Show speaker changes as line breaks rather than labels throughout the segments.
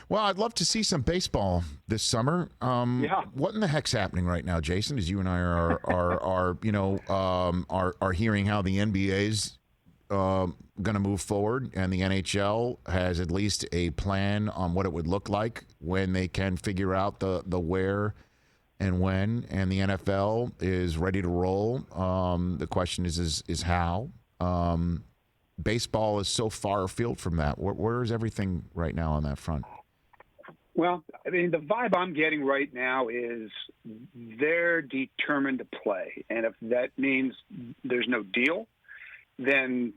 Well, I'd love to see some baseball this summer. What in the heck's happening right now, Jason? As you and I are hearing how the NBA's going to move forward, and the NHL has at least a plan on what it would look like when they can figure out the where and when, and the NFL is ready to roll. The question is how. Baseball is so far afield from that. Where is everything right now on that front?
Well, I mean, the vibe I'm getting right now is they're determined to play. And if that means there's no deal, then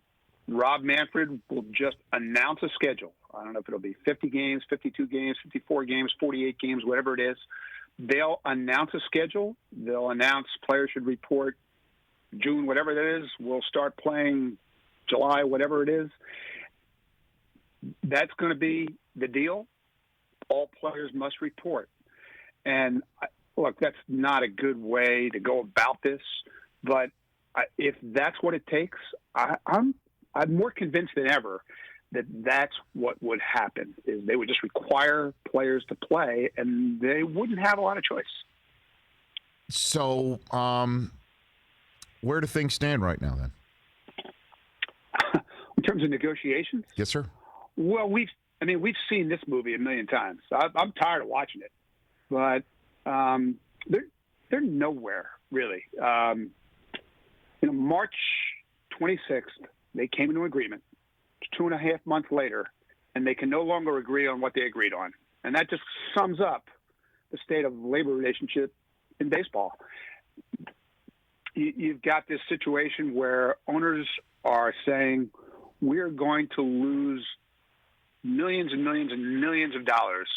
Rob Manfred will just announce a schedule. I don't know if it'll be 50 games, 52 games, 54 games, 48 games, whatever it is. They'll announce a schedule. They'll announce players should report June, whatever it is. We'll start playing July, whatever it is. That's going to be the deal. All players must report. And look, that's not a good way to go about this. But if that's what it takes, I'm more convinced than ever that that's what would happen, is they would just require players to play, and they wouldn't have a lot of choice.
So where do things stand right now, then?
In terms of negotiations?
Yes, sir.
Well, we've seen this movie a million times. I'm tired of watching it, but they're nowhere really. March 26th, they came into agreement. 2.5 months later, and they can no longer agree on what they agreed on, and that just sums up the state of labor relationship in baseball. You've got this situation where owners are saying, we're going to lose millions and millions and millions of dollars,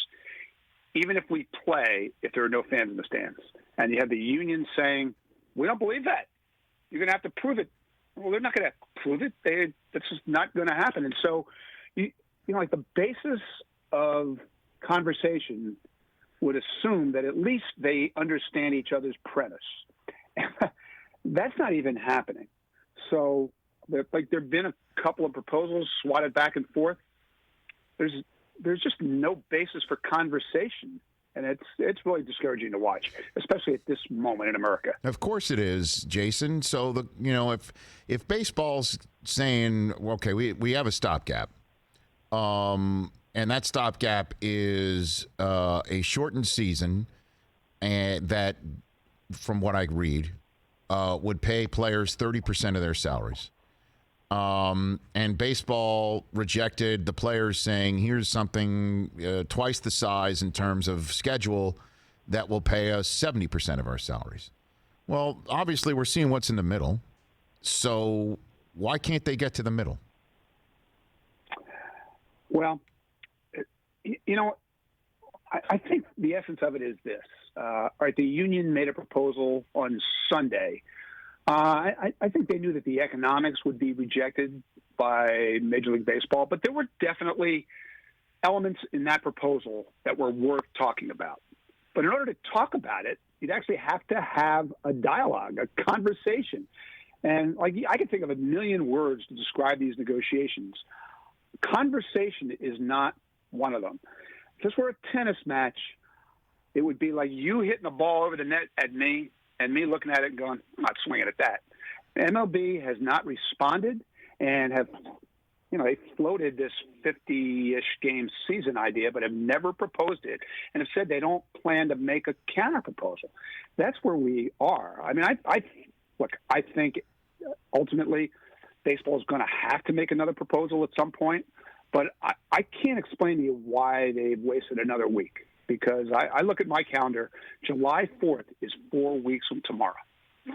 even if we play, if there are no fans in the stands. And you have the union saying, we don't believe that. You're going to have to prove it. Well, they're not going to prove it. That's just not going to happen. And so, like the basis of conversation would assume that at least they understand each other's premise. That's not even happening. So, there've been a couple of proposals swatted back and forth. There's just no basis for conversation, and it's really discouraging to watch, especially at this moment in America.
Of course it is, Jason. So if baseball's saying, okay, we have a stopgap, and that stopgap is a shortened season, and that, from what I read, would pay players 30% of their salaries. And baseball rejected the players, saying, here's something twice the size in terms of schedule that will pay us 70% of our salaries. Well, obviously we're seeing what's in the middle. So why can't they get to the middle?
Well, I think the essence of it is this. All right, the union made a proposal on Sunday. I think they knew that the economics would be rejected by Major League Baseball, but there were definitely elements in that proposal that were worth talking about. But in order to talk about it, you'd actually have to have a dialogue, a conversation. And I can think of a million words to describe these negotiations. Conversation is not one of them. If this were a tennis match, it would be like you hitting a ball over the net at me, and me looking at it and going, I'm not swinging at that. MLB has not responded and have, they floated this 50-ish game season idea, but have never proposed it, and have said they don't plan to make a counter proposal. That's where we are. I mean, I think ultimately baseball is going to have to make another proposal at some point, but I can't explain to you why they've wasted another week. Because I look at my calendar, July 4th is 4 weeks from tomorrow.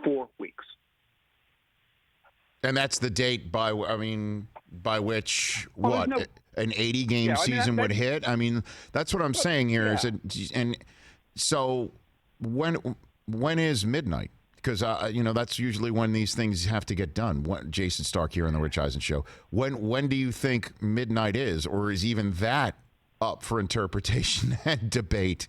4 weeks.
And that's the date by which an 80-game season would hit? I mean, that's what I'm saying here. Yeah. And so when is midnight? Because, that's usually when these things have to get done. Jayson Stark here on the Rich Eisen Show. When do you think midnight is? Or is even that up for interpretation and debate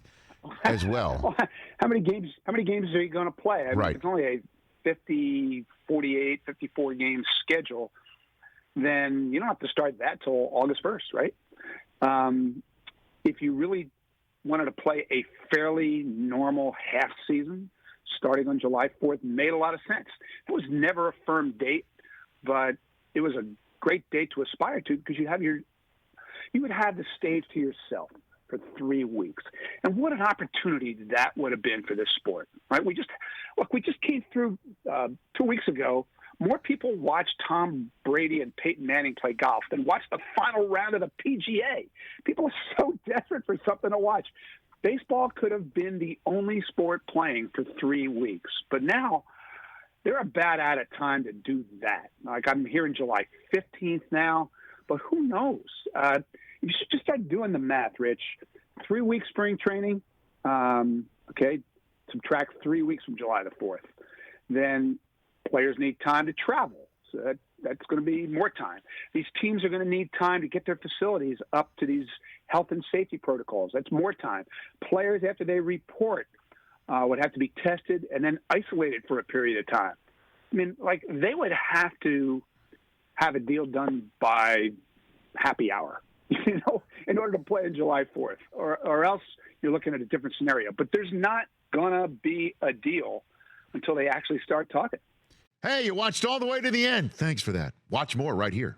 as well?
How many games are you going to play? I mean,
right.
If it's only a 50, 48, 54 game schedule, then you don't have to start that till August 1st, right? if you really wanted to play a fairly normal half season starting on July 4th, made a lot of sense. It was never a firm date, but it was a great date to aspire to because you would have the stage to yourself for 3 weeks. And what an opportunity that would have been for this sport, right? We just came through 2 weeks ago. More people watched Tom Brady and Peyton Manning play golf than watched the final round of the PGA. People are so desperate for something to watch. Baseball could have been the only sport playing for 3 weeks. But now they're about out of time to do that. Like, I'm hearing July 15th now, but who knows? You should just start doing the math, Rich. 3 weeks spring training, okay, subtract 3 weeks from July the 4th. Then players need time to travel, so that's going to be more time. These teams are going to need time to get their facilities up to these health and safety protocols. That's more time. Players, after they report, would have to be tested and then isolated for a period of time. I mean, like, they would have to have a deal done by happy hour, in order to play on July 4th, or else you're looking at a different scenario. But there's not going to be a deal until they actually start talking.
Hey, you watched all the way to the end. Thanks for that. Watch more right here.